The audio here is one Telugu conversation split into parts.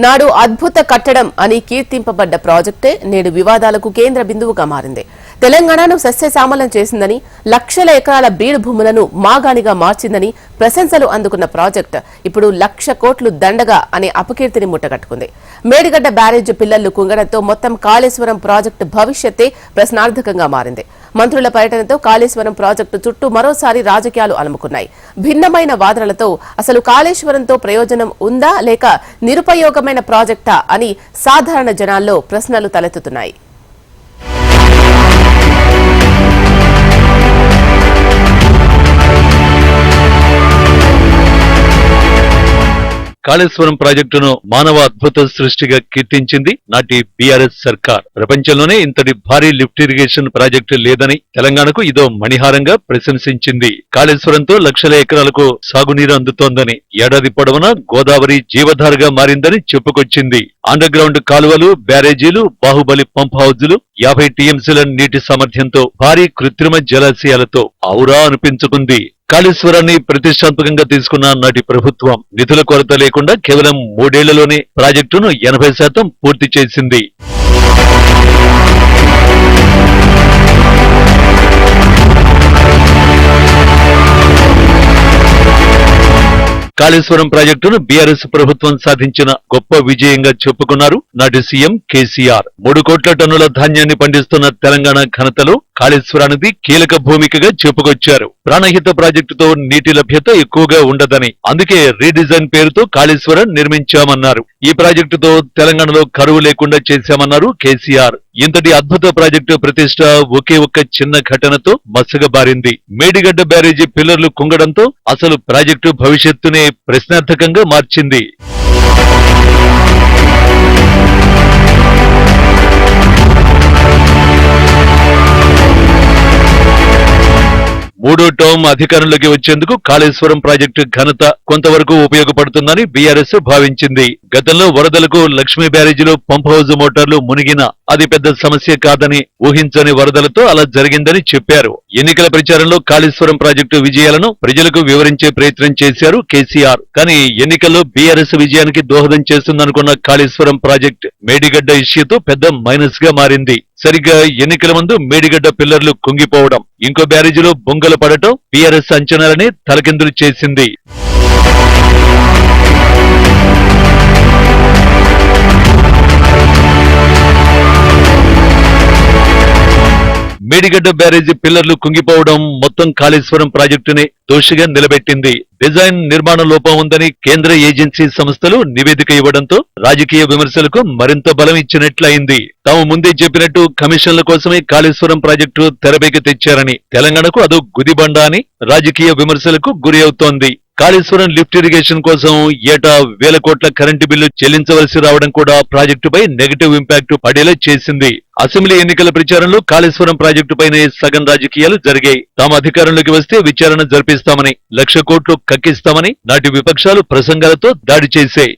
నాడు అద్భుత కట్టడం అని కీర్తింపబడ్డ ప్రాజెక్టే నేడు వివాదాలకు కేంద్ర బిందువుగా మారింది. తెలంగాణను సస్యశ్యామలం చేసిందని, లక్షల ఎకరాల బీడు భూములను మాగాణిగా మార్చిందని ప్రశంసలు అందుకున్న ప్రాజెక్టు ఇప్పుడు 1,00,000 కోట్లు దండగా అనే అపకీర్తిని ముట్టగట్టుకుంది. మేడిగడ్డ బ్యారేజ్ పిల్లర్లు కుంగడంతో మొత్తం కాళేశ్వరం ప్రాజెక్టు భవిష్యత్తే ప్రశ్నార్థకంగా మారింది. మంత్రుల పర్యటనతో కాళేశ్వరం ప్రాజెక్టు చుట్టూ మరోసారి రాజకీయాలు అలుముకున్నాయి. భిన్నమైన వాదనలతో అసలు కాళేశ్వరంతో ప్రయోజనం ఉందా లేక నిరుపయోగమైన ప్రాజెక్టా అని సాధారణ జనాల్లో ప్రశ్నలు తలెత్తుతున్నాయి. కాళేశ్వరం ప్రాజెక్టును మానవ అద్భుత సృష్టిగా కీర్తించింది నాటి బీఆర్ఎస్ సర్కార్. ప్రపంచంలోనే ఇంతటి భారీ లిఫ్ట్ ఇరిగేషన్ ప్రాజెక్టు లేదని, తెలంగాణకు ఇదో మణిహారంగా ప్రశంసించింది. కాళేశ్వరంతో లక్షల ఎకరాలకు సాగునీరు అందుతోందని, ఏడాది పొడవునా గోదావరి జీవధారగా మారిందని చెప్పుకొచ్చింది. అండర్ గ్రౌండ్ కాలువలు, బ్యారేజీలు, బాహుబలి పంప్ హౌజులు, 50 టీఎంసీల నీటి సామర్థ్యంతో భారీ కృత్రిమ జలాశయాలతో ఔరా అనిపించుకుంది. కాళేశ్వరాన్ని ప్రతిష్టాత్మకంగా తీసుకున్న నాటి ప్రభుత్వం నిధుల కొరత లేకుండా కేవలం 3 ఏళ్లలోనే ప్రాజెక్టును 80% పూర్తి చేసింది. కాళేశ్వరం ప్రాజెక్టును బీఆర్ఎస్ ప్రభుత్వం సాధించిన గొప్ప విజయంగా చెప్పుకున్నారు నాటి సీఎం కేసీఆర్. 3 కోట్ల టన్నుల ధాన్యాన్ని పండిస్తున్న తెలంగాణ ఘనతలో కాళేశ్వరానికి కీలక భూమికగా చెప్పుకొచ్చారు. ప్రాణహిత ప్రాజెక్టుతో నీటి లభ్యత ఎక్కువగా ఉండదని, అందుకే రీడిజైన్ పేరుతో కాళేశ్వరం నిర్మించామన్నారు. ఈ ప్రాజెక్టుతో తెలంగాణలో కరువు లేకుండా చేశామన్నారు కేసీఆర్. ఇంతటి అద్భుత ప్రాజెక్టు ప్రతిష్ట ఒకే ఒక్క చిన్న ఘటనతో మసకబారింది. మేడిగడ్డ బ్యారేజీ పిల్లర్లు కుంగడంతో అసలు ప్రాజెక్టు భవిష్యత్తునే ప్రశ్నార్థకంగా మార్చింది. మూడో టర్మ్ అధికారంలోకి వచ్చేందుకు కాళేశ్వరం ప్రాజెక్టు ఘనత కొంతవరకు ఉపయోగపడుతుందని బీఆర్ఎస్ భావించింది. గతంలో వరదలకు లక్ష్మీ బ్యారేజీలో పంప్ హౌజ్ మోటార్లు మునిగినా అది పెద్ద సమస్య కాదని, ఊహించని వరదలతో అలా జరిగిందని చెప్పారు. ఎన్నికల ప్రచారంలో కాళేశ్వరం ప్రాజెక్టు విజయాలను ప్రజలకు వివరించే ప్రయత్నం చేశారు కేసీఆర్. కానీ ఎన్నికల్లో బీఆర్ఎస్ విజయానికి దోహదం చేస్తుందనుకున్న కాళేశ్వరం ప్రాజెక్టు మేడిగడ్డ ఇష్యూతో పెద్ద మైనస్ గా మారింది. సరిగ్గా ఎన్నికల ముందు మేడిగడ్డ పిల్లర్లు కుంగిపోవడం, ఇంకో బ్యారేజీలో బొంగలు పడటం బీఆర్ఎస్ అంచనాలని తలకిందులు చేసింది. మేడిగడ్డ బ్యారేజీ పిల్లర్లు కుంగిపోవడం మొత్తం కాళేశ్వరం ప్రాజెక్టునే దోషిగా నిలబెట్టింది. డిజైన్ నిర్మాణ లోపం ఉందని కేంద్ర ఏజెన్సీ సంస్థలు నివేదిక ఇవ్వడంతో రాజకీయ విమర్శలకు మరింత బలం ఇచ్చినట్లయింది. తాము ముందే చెప్పినట్టు కమిషన్ల కోసమే కాళేశ్వరం ప్రాజెక్టు తెరపైకి తెచ్చారని, తెలంగాణకు అదో గుదిబండ అని రాజకీయ విమర్శలకు గురి అవుతోంది. కాళేశ్వరం లిఫ్ట్ ఇరిగేషన్ కోసం ఏటా 1,000 కోట్ల కరెంటు బిల్లు చెల్లించవలసి రావడం కూడా ప్రాజెక్టుపై నెగటివ్ ఇంపాక్ట్ పడేలా చేసింది. అసెంబ్లీ ఎన్నికల ప్రచారంలో కాళేశ్వరం ప్రాజెక్టుపైనే సగం రాజకీయాలు జరిగాయి. తాము అధికారంలోకి వస్తే విచారణ జరిపిస్తామని, 1,00,000 కోట్లు కక్కిస్తామని నాటి విపక్షాలు ప్రసంగాలతో దాడి చేశాయి.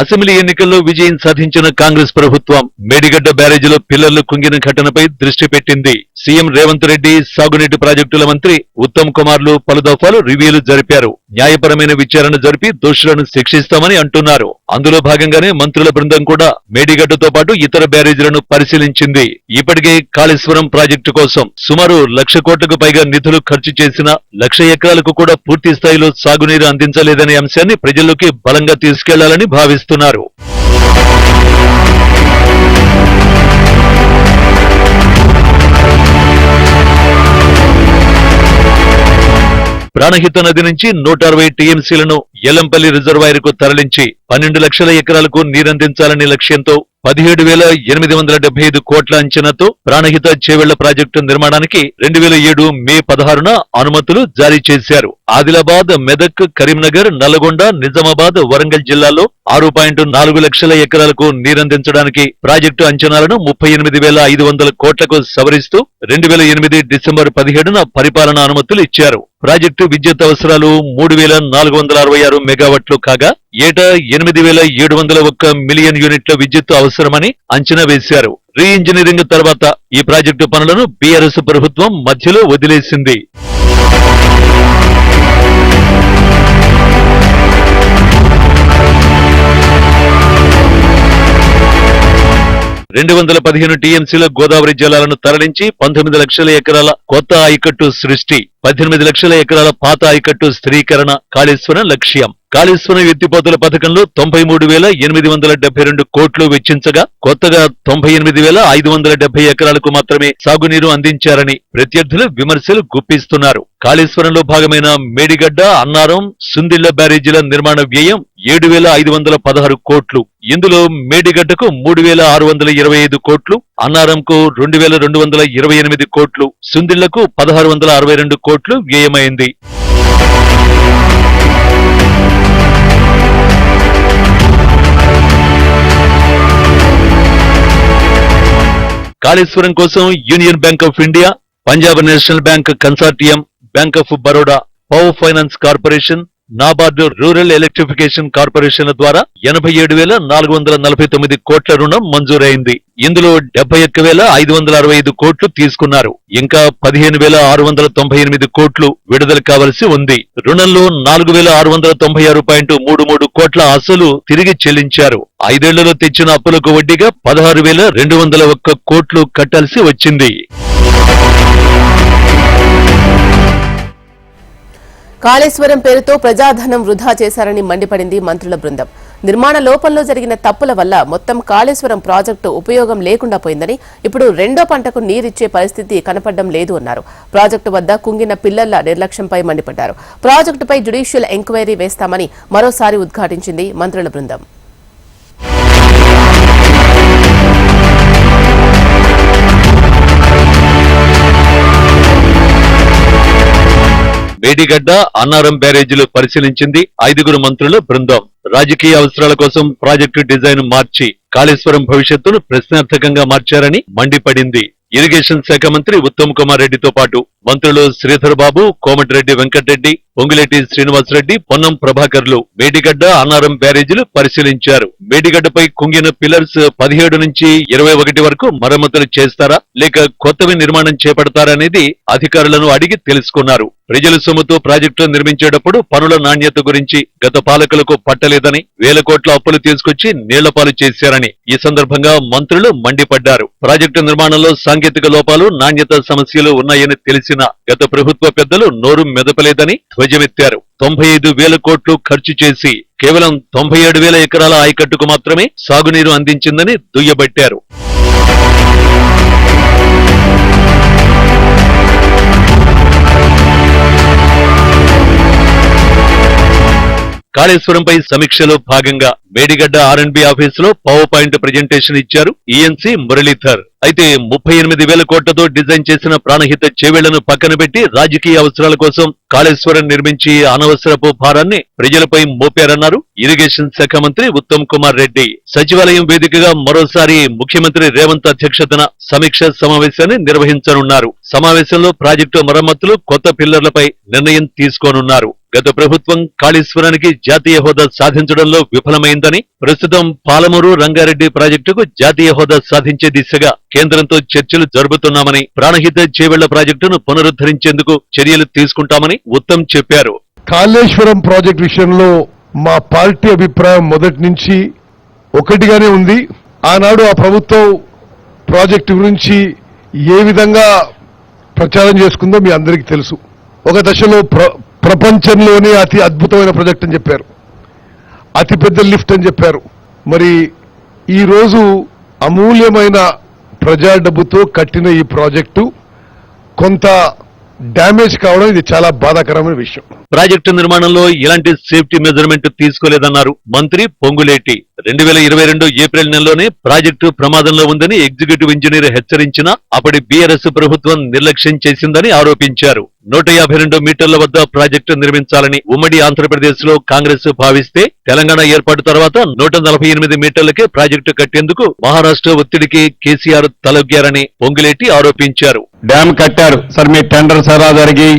అసెంబ్లీ ఎన్నికల్లో విజయం సాధించిన కాంగ్రెస్ ప్రభుత్వం మేడిగడ్డ బ్యారేజీలో పిల్లర్లు కుంగిన ఘటనపై దృష్టి పెట్టింది. సీఎం రేవంత్ రెడ్డి, సాగునీటి ప్రాజెక్టుల మంత్రి ఉత్తమ్ కుమార్లు పలు దఫాలు రివ్యూలు జరిపారు. న్యాయపరమైన విచారణ జరిపి దోషులను శిక్షిస్తామని అంటున్నారు. అందులో భాగంగానే మంత్రుల బృందం కూడా మేడిగడ్డతో పాటు ఇతర బ్యారేజీలను పరిశీలించింది. ఇప్పటికే కాళేశ్వరం ప్రాజెక్టు కోసం సుమారు 1,00,000 కోట్లకు పైగా నిధులు ఖర్చు చేసిన 1,00,000 ఎకరాలకు కూడా పూర్తి స్థాయిలో సాగునీరు అందించలేదనే అంశాన్ని ప్రజల్లోకి బలంగా తీసుకెళ్లాలని భావిస్తున్నారు. ప్రాణహిత నది నుంచి 160 టీఎంసీలను ఎల్లంపల్లి రిజర్వాయర్ కు తరలించి 12 లక్షల ఎకరాలకు నీరందించాలనే లక్ష్యంతో 17,875 కోట్ల అంచనాతో ప్రాణహిత చేవెళ్ల ప్రాజెక్టు నిర్మాణానికి 2007 మే 16న అనుమతులు జారీ చేశారు. ఆదిలాబాద్, మెదక్, కరీంనగర్, నల్గొండ, నిజామాబాద్, వరంగల్ జిల్లాల్లో 6.4 లక్షల ఎకరాలకు నీరందించడానికి ప్రాజెక్టు అంచనాలను 38,500 కోట్లకు సవరిస్తూ 2008 డిసెంబర్ 17న పరిపాలనా అనుమతులు ఇచ్చారు. ప్రాజెక్టు విద్యుత్ అవసరాలు 3,466 136 మెగావాట్లు కాగా ఏటా 8,701 మిలియన్ యూనిట్ల విద్యుత్తు అవసరమని అంచనా వేశారు. రీ ఇంజనీరింగ్ తర్వాత ఈ ప్రాజెక్టు పనులను బీఆర్ఎస్ ప్రభుత్వం మధ్యలో వదిలేసింది. రెండు 215 టీఎంసీల గోదావరి జలాలను తరలించి 19 లక్షల ఎకరాల కొత్త ఆయకట్టు సృష్టి, 18 లక్షల ఎకరాల పాత ఆయకట్టు స్థిరీకరణ కాళేశ్వరం లక్ష్యం. కాళేశ్వరం ఎత్తిపోతల పథకంలో 93,872 కోట్లు వెచ్చించగా కొత్తగా 98,570 ఎకరాలకు మాత్రమే సాగునీరు అందించారని ప్రత్యర్థులు విమర్శలు గుప్పిస్తున్నారు. కాళేశ్వరంలో భాగమైన మేడిగడ్డ, అన్నారం, సుందిళ్ల బ్యారేజీల నిర్మాణ వ్యయం 7,516 కోట్లు. ఇందులో మేడిగడ్డకు 3,625 కోట్లు, అన్నారంకు 2,228 కోట్లు, సుందిళ్లకు 1,662 కోట్లు వ్యయమైంది. కాళేశ్వరం కోసం union bank of India, Punjab national bank consortium, bank of Baroda, power finance corporation, NABARD rural electrification కార్పొరేషన్ల ద్వారా 87,449 కోట్ల రుణం మంజూరైంది. ఇందులో 71,565 కోట్లు తీసుకున్నారు. ఇంకా 15,698 కోట్లు విడుదల కావలసి ఉంది. రుణంలో 4,696.33 కోట్ల అసలు తిరిగి చెల్లించారు. 5 ఏళ్లలో తెచ్చిన అప్పులకు వడ్డీగా 16,201 కోట్లు కట్టాల్సి వచ్చింది. కాళేశ్వరం పేరుతో ప్రజాధనం వృధా చేశారని మండిపడింది మంత్రుల బృందం. నిర్మాణ లోపంలో జరిగిన తప్పుల వల్ల మొత్తం కాళేశ్వరం ప్రాజెక్టు ఉపయోగం లేకుండా పోయిందని, ఇప్పుడు రెండో పంటకు నీరిచ్చే పరిస్థితి కనపడడం లేదు అన్నారు. ప్రాజెక్టు వద్ద కుంగిన పిల్లల నిర్లక్ష్యంపై మండిపడ్డారు. ప్రాజెక్టుపై జ్యుడిషియల్ ఎంక్వైరీ వేస్తామని మరోసారి ఉద్ఘాటించింది మంత్రుల బృందం. మేడిగడ్డ, అన్నారం బ్యారేజీలు పరిశీలించింది 5 మంత్రుల బృందం. రాజకీయ అవసరాల కోసం ప్రాజెక్టు డిజైన్ మార్చి కాళేశ్వరం భవిష్యత్తును ప్రశ్నార్థకంగా మార్చారని మండిపడింది. ఇరిగేషన్ శాఖ మంత్రి ఉత్తమ్ కుమార్ రెడ్డితో పాటు మంత్రులు శ్రీధర్ బాబు, కోమటిరెడ్డి వెంకటరెడ్డి, పొంగులేటి శ్రీనివాసరెడ్డి, పొన్నం ప్రభాకర్లు మేడిగడ్డ, అన్నారం బ్యారేజీలు పరిశీలించారు. మేడిగడ్డపై కుంగిన పిల్లర్స్ 17 నుంచి 21 వరకు మరమ్మతులు చేస్తారా లేక కొత్తవి నిర్మాణం చేపడతారనేది అధికారులను అడిగి తెలుసుకున్నారు. ప్రజల సొమ్ముతో ప్రాజెక్టులు నిర్మించేటప్పుడు పనుల నాణ్యత గురించి గత పాలకులకు పట్టలేదని, వేల కోట్ల అప్పులు తీసుకొచ్చి నీళ్లపాలు చేశారని ఈ సందర్భంగా మంత్రులు మండిపడ్డారు. ప్రాజెక్టు నిర్మాణంలో సాంకేతిక లోపాలు, నాణ్యత సమస్యలు ఉన్నాయని తెలిసిన గత ప్రభుత్వ పెద్దలు నోరు మెదపలేదని ధ్వజమెత్తారు. 95,000 కోట్లు ఖర్చు చేసి కేవలం 97,000 ఎకరాల ఆయకట్టుకు మాత్రమే సాగునీరు అందించిందని దుయ్యబట్టారు. కాళేశ్వరంపై సమీక్షలో భాగంగా మేడిగడ్డ R&B ఆఫీసులో పవర్ పాయింట్ ప్రెజెంటేషన్ ఇచ్చారు ఈఎన్సీ మురళీధర్. అయితే 38,000 కోట్లతో డిజైన్ చేసిన ప్రాణహిత చేవేళ్లను పక్కన పెట్టి రాజకీయ అవసరాల కోసం కాళేశ్వరం నిర్మించి అనవసరపు భారాన్ని ప్రజలపై మోపారన్నారు ఇరిగేషన్ శాఖ మంత్రి ఉత్తమ్ కుమార్ రెడ్డి. సచివాలయం వేదికగా మరోసారి ముఖ్యమంత్రి రేవంత్ అధ్యక్షతన సమీక్ష సమావేశాన్ని నిర్వహించనున్నారు. సమావేశంలో ప్రాజెక్టు మరమ్మతులు, కొత్త పిల్లర్లపై నిర్ణయం తీసుకోనున్నారు. గత ప్రభుత్వం కాళేశ్వరానికి జాతీయ హోదా సాధించడంలో విఫలమైందని, ప్రస్తుతం పాలమూరు, రంగారెడ్డి ప్రాజెక్టుకు జాతీయ హోదా సాధించే దిశగా కేంద్రంతో చర్చలు జరుపుతున్నామని, ప్రాణహిత చేవెళ్ల ప్రాజెక్టును పునరుద్ధరించేందుకు చర్యలు తీసుకుంటామని ఉత్తమ్ చెప్పారు. కాళేశ్వరం ప్రాజెక్టు విషయంలో మా పార్టీ అభిప్రాయం మొదటి నుంచి ఒకటిగానే ఉంది. ఆనాడు ఆ ప్రభుత్వం ప్రాజెక్టు గురించి ఏ విధంగా ప్రచారం చేసుకుందో మీ అందరికీ తెలుసు. ఒక దశలో ప్రపంచంలోనే అతి అద్భుతమైన ప్రాజెక్ట్ అని చెప్పారు, అతిపెద్ద లిఫ్ట్ అని చెప్పారు. మరి ఈరోజు అమూల్యమైన ప్రజా డబ్బుతో కట్టిన ఈ ప్రాజెక్టు కొంత డ్యామేజ్ కావడం ఇది చాలా బాధాకరమైన విషయం. ప్రాజెక్టు నిర్మాణంలో ఎలాంటి సేఫ్టీ మెజర్మెంట్ తీసుకోలేదన్నారు మంత్రి పొంగులేటి. 2022 ఏప్రిల్ నెలలోనే ప్రాజెక్టు ప్రమాదంలో ఉందని ఎగ్జిక్యూటివ్ ఇంజనీర్ హెచ్చరించినా అప్పటి బీఆర్ఎస్ ప్రభుత్వం నిర్లక్ష్యం చేసిందని ఆరోపించారు. 152 మీటర్ల వద్ద ప్రాజెక్టు నిర్మించాలని ఉమ్మడి ఆంధ్రప్రదేశ్ లో కాంగ్రెస్ భావిస్తే, తెలంగాణ ఏర్పాటు తర్వాత 148 మీటర్లకే ప్రాజెక్టు కట్టేందుకు మహారాష్ట్ర ఒత్తిడికి కేసీఆర్ తలొగ్గారని పొంగులేటి ఆరోపించారు. డ్యామ్ కట్టారు సార్, మీ టెండర్ సరా జరిగి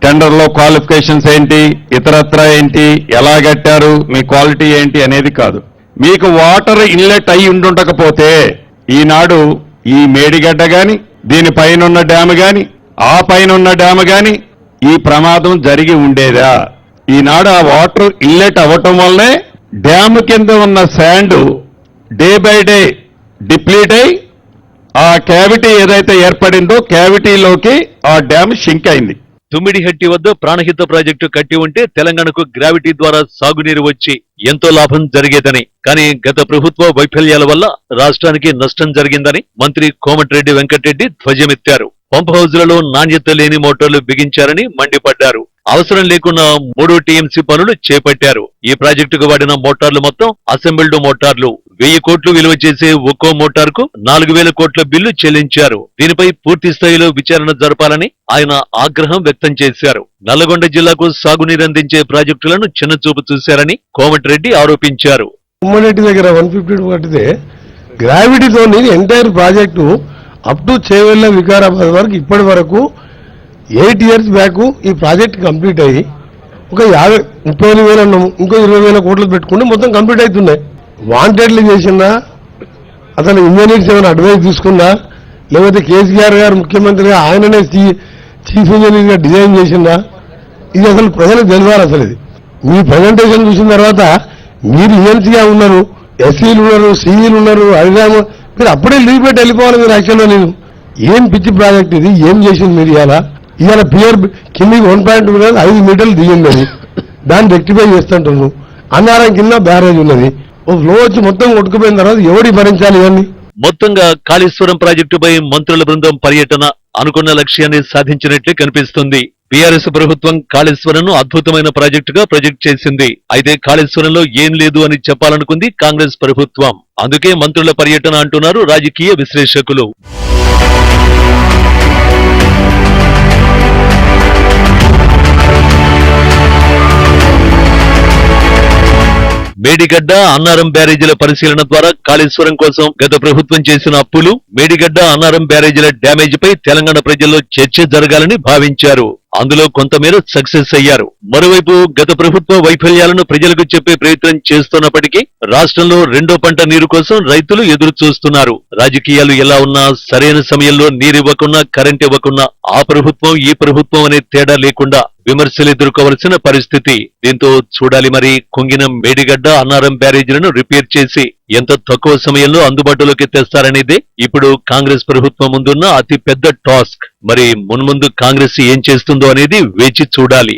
టెండర్లో క్వాలిఫికేషన్స్ ఏంటి, ఇతరత్ర ఏంటి, ఎలా కట్టారు, మీ క్వాలిటీ ఏంటి అనేది కాదు. మీకు వాటర్ ఇన్లెట్ అయి ఉండుండకపోతే ఈనాడు ఈ మేడిగడ్డ గాని, దీనిపైనున్న డ్యామ్ గాని, ఆ పైనున్న డ్యామ్ గాని ఈ ప్రమాదం జరిగి ఉండేదా? ఈనాడు ఆ వాటర్ ఇన్లెట్ అవ్వటం వల్లనే డ్యామ్ కింద ఉన్న sand day by day deplete అయి ఆ క్యావిటీ ఏదైతే ఏర్పడిందో క్యావిటీలోకి ఆ డ్యామ్ షింక్ అయింది. తుమ్మిడిహట్టి వద్ద ప్రాణహిత ప్రాజెక్టు కట్టి ఉంటే తెలంగాణకు గ్రావిటీ ద్వారా సాగునీరు వచ్చి ఎంతో లాభం జరిగేదని, కానీ గత ప్రభుత్వ వైఫల్యాల వల్ల రాష్ట్రానికి నష్టం జరిగిందని మంత్రి కోమటిరెడ్డి వెంకటరెడ్డి ధ్వజమెత్తారు. పంప్ హౌజ్లలో నాణ్యత లేని మోటార్లు బిగించారని మండిపడ్డారు. అవసరం లేకున్నా 3 టీఎంసీ పనులు చేపట్టారు. ఈ ప్రాజెక్టుకు వాడిన మోటార్లు మొత్తం అసెంబుల్డ్ మోటార్లు. 1000 కోట్లు విలువ చేసే ఒక్కో మోటార్కు 4000 కోట్ల బిల్లు చెల్లించారు. దీనిపై పూర్తి స్థాయిలో విచారణ జరపాలని ఆయన ఆగ్రహం వ్యక్తం చేశారు. నల్లగొండ జిల్లాకు సాగునీరు అందించే ప్రాజెక్టులను చిన్నచూపు చూశారని కోమటిరెడ్డి ఆరోపించారు. ఉమ్మడి దగ్గర 152 కట్టితే గ్రావిటీతో entire project up to Chevella Vikarabad వరకు ఇప్పటి వరకు 8 years బ్యాక్ ఈ ప్రాజెక్ట్ కంప్లీట్ అయ్యి ఒక 30,000 అన్నాము, ఇంకో 20,000 కోట్లు పెట్టుకుంటే మొత్తం కంప్లీట్ అవుతున్నాయి. వాంటెడ్లు చేసిందా, అతను ఇంజనీర్స్ ఏమైనా అడ్వైస్ తీసుకున్నా, లేకపోతే కేసీఆర్ గారు ముఖ్యమంత్రిగా ఆయననే చీఫ్ ఇంజనీర్ గా డిజైన్ చేసిందా? ఇది అసలు ప్రజలకు తెలియాలి. అసలు ఇది మీ ప్రజెంటేషన్ చూసిన తర్వాత మీరు ఈఎన్సీగా ఉన్నారు, ఎస్సీలు ఉన్నారు, సిఈలు ఉన్నారు, హరిరామ, మీరు అప్పుడే లీవ్ పెట్టి వెళ్ళిపోవాలి. మీరు యాక్చువల్గా నేను ఏం పిచ్చి ప్రాజెక్ట్ ఇది, ఏం చేసింది మీరు ఇవాళ పియర్ కిందికి 1.2 5 మీటర్లు దిగింది, అది దాన్ని రెక్టిఫై చేస్తుంటున్నాను. అన్నారం కింద బ్యారేజ్ ఉన్నది, ఓ ఫ్లో వచ్చి మొత్తం కొట్టుకుపోయిన తర్వాత ఎవడి భరించాలి ఇవన్నీ? మొత్తంగా కాళేశ్వరం ప్రాజెక్టుపై మంత్రుల బృందం పర్యటన అనుకున్న లక్ష్యాన్ని సాధించినట్లే కనిపిస్తుంది. బీఆర్ఎస్ ప్రభుత్వం కాళేశ్వరంను అద్భుతమైన ప్రాజెక్టుగా ప్రొజెక్ట్ చేసింది. అయితే కాళేశ్వరంలో ఏం లేదు అని చెప్పాలనుకుంది కాంగ్రెస్ ప్రభుత్వం. అందుకే మంత్రుల పర్యటన అంటున్నారు రాజకీయ విశ్లేషకులు. మేడిగడ్డ, అన్నారం బ్యారేజీల పరిశీలన ద్వారా కాళేశ్వరం కోసం గత ప్రభుత్వం చేసిన అప్పులు, మేడిగడ్డ, అన్నారం బ్యారేజీల డ్యామేజీపై తెలంగాణ ప్రజల్లో చర్చ జరగాలని భావించారు. అందులో కొంతమేర సక్సెస్ అయ్యారు. మరోవైపు గత ప్రభుత్వ వైఫల్యాలను ప్రజలకు చెప్పే ప్రయత్నం చేస్తున్నప్పటికీ రాష్ట్రంలో రెండో పంట నీరు కోసం రైతులు ఎదురు చూస్తున్నారు. రాజకీయాలు ఎలా ఉన్నా సరైన సమయంలో నీరివ్వకున్నా, కరెంట్ ఇవ్వకున్నా ఆ ప్రభుత్వం ఈ ప్రభుత్వం అనే తేడా లేకుండా విమర్శలు ఎదుర్కోవలసిన పరిస్థితి. దీంతో చూడాలి మరి కుంగిన మేడిగడ్డ, అన్నారం బ్యారేజీలను రిపేర్ చేసి ఎంత తక్కువ సమయంలో అందుబాటులోకి తెస్తారనేదే ఇప్పుడు కాంగ్రెస్ ప్రభుత్వం ముందున్న అతి పెద్ద టాస్క్. మరి మున్ముందు కాంగ్రెస్ ఏం చేస్తుందో అనేది వేచి చూడాలి.